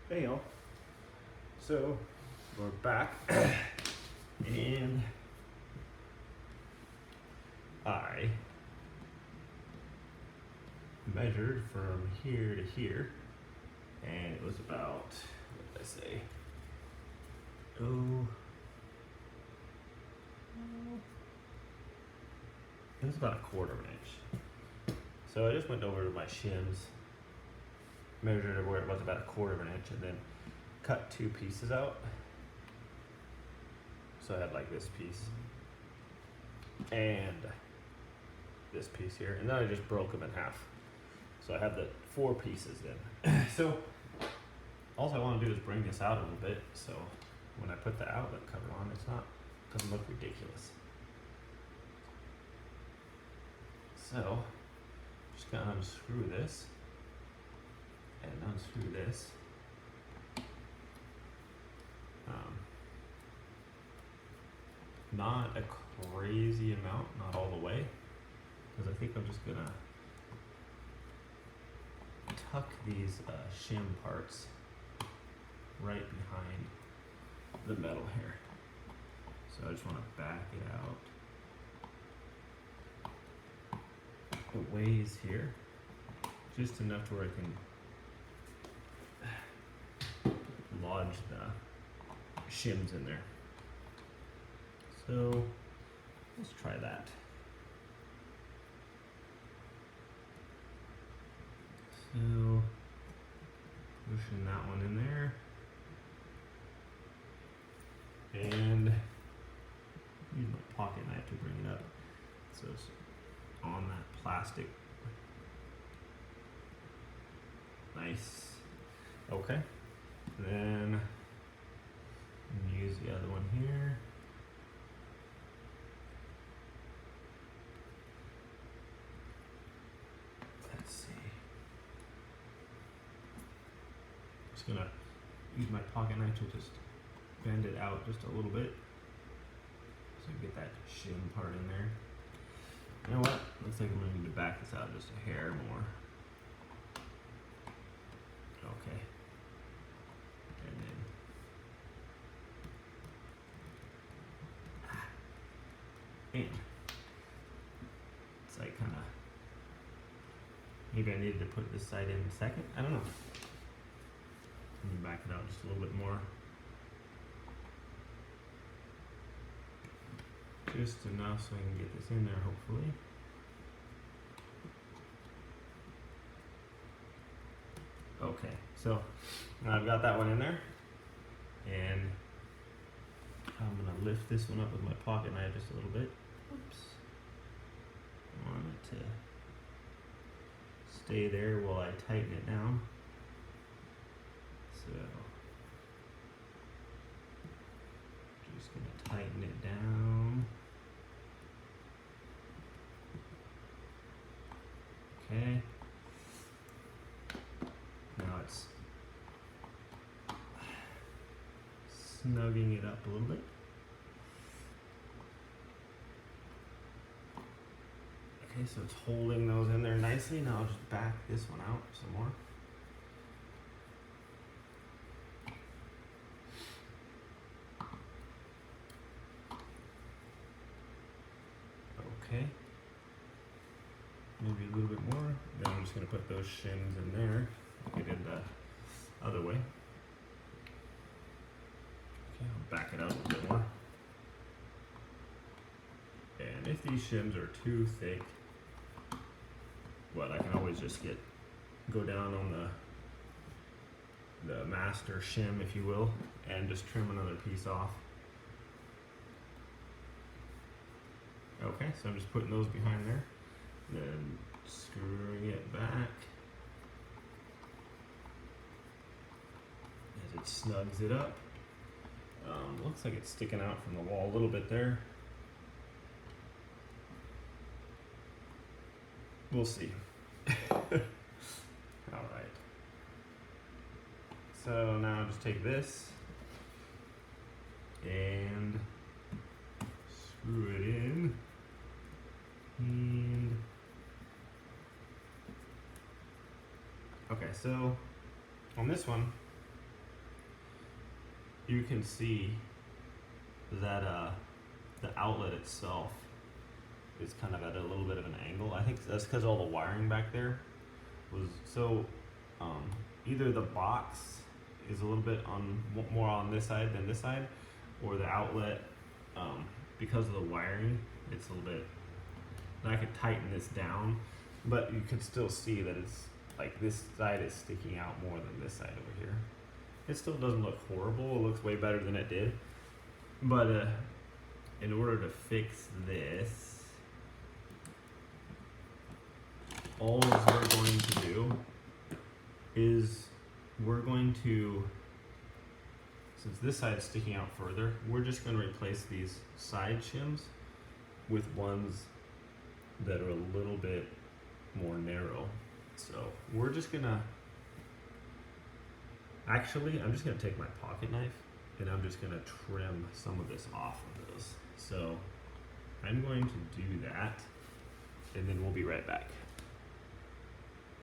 Hey y'all. So we're back and I measured from here to here and it was about, what did I say? It was about 1/4 inch. So I just went over to my shims, measured it where it was about 1/4 inch, and then cut 2 pieces out. So I had like this piece and this piece here, and then I just broke them in half. So I have the 4 pieces then. So all I want to do is bring this out a little bit, so when I put the outlet cover on, doesn't look ridiculous. So just gonna unscrew this and unscrew this. Not a crazy amount, not all the way, because I think I'm just gonna tuck these shim parts right behind the metal here. So I just want to back it out. It weighs here just enough to where I can lodge the shims in there. So let's try that. So pushing that one in there. And use my pocket knife to bring it up. So it's on that plastic. Nice. Okay. Then use the other one here. Let's see. Just gonna use my pocket knife to just bend it out just a little bit so I get that shim part in there. You know what? Looks like I'm gonna need to back this out just a hair more. Okay. And then it's like kind of, maybe I needed to put this side in second. I don't know. Let me back it out just a little bit more. Just enough so I can get this in there, hopefully. Okay, so now I've got that one in there, and I'm gonna lift this one up with my pocket knife just a little bit. Oops. I want it to stay there while I tighten it down. So just gonna tighten it down. Okay. Now it's snugging it up a little bit. Okay, so it's holding those in there nicely. Now I'll just back this one out some more. Okay. Maybe a little bit more. Then I'm just gonna put those shims in there. Get it the other way. Okay, I'll back it out a little bit more. And if these shims are too thick, well, I can always just go down on the master shim, if you will, and just trim another piece off. Okay, so I'm just putting those behind there, then screwing it back as it snugs it up. Looks like it's sticking out from the wall a little bit there. We'll see. All right. So now just take this and screw it in. And okay, so on this one, you can see that the outlet itself is kind of at a little bit of an angle. I think that's because all the wiring back there was so either the box is a little bit more on this side than this side, or the outlet because of the wiring it's a little bit. And I could tighten this down, but you can still see that it's like this side is sticking out more than this side over here. It still doesn't look horrible. It looks way better than it did. But in order to fix this, all we're going to do is we're going to, since this side is sticking out further, we're just going to replace these side shims with ones that are a little bit more narrow. So we're just gonna, actually, I'm just gonna take my pocket knife and I'm just gonna trim some of this off of those. So I'm going to do that and then we'll be right back.